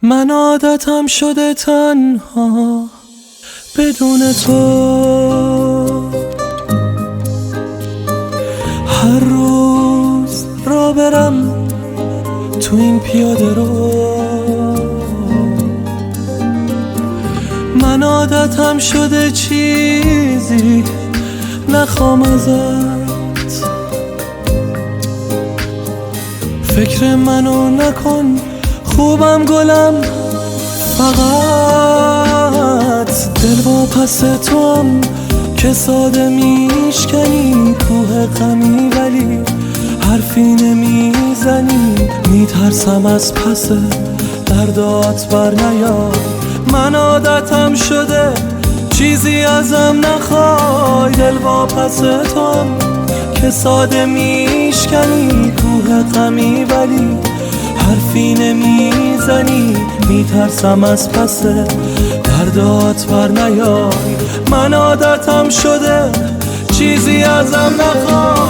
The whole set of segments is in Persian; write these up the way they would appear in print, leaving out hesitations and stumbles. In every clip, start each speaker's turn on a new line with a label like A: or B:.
A: من عادتم شده تنها بدون تو، هر روز را برم تو این پیاده رو. من عادتم شده چیزی نخوام ازت، فکر منو نکن خوبم گلم، فقط دل با پس توام که ساده میشکنی کوه غمی، ولی حرفی نمیزنی، میترسم از پس دردات بر نیاد. من عادتم شده چیزی ازم نخوای، دل با پس توام که ساده میشکنی کوه غمی، ولی حرفی نمیزنی، میترسم از پس دردات بر نیای. من عادتم شده چیزی ازم نخوای.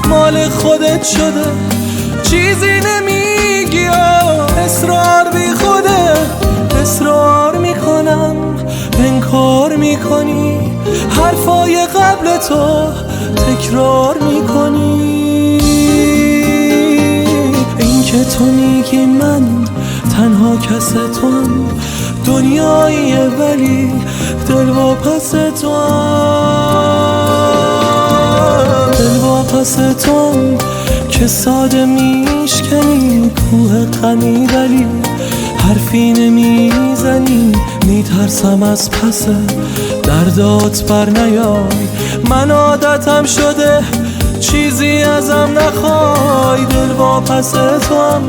A: مال خودت شده، چیزی نمیگی، اصرار بی خوده، اصرار میکنم انکار میکنی، حرفای قبل تو تکرار میکنی. این که تو میگی من تنها کس توام، دنیاییه ولی دل با پس پس توام که ساده میشکنی کوه غمی، ولی حرفی نمیزنی، میترسم از پس دردات بر نیای. من عادتم شده چیزی ازم نخوای، دل با پس توام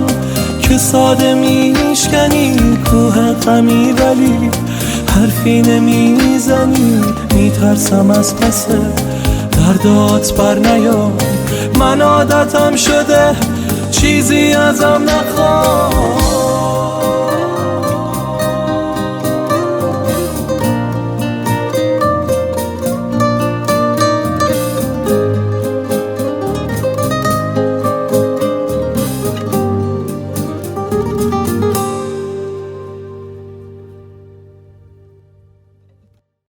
A: که ساده میشکنی کوه غمی، ولی حرفی نمیزنی، میترسم از پس دردات بر نیای. من عادتم شده چیزی ازم نخوای.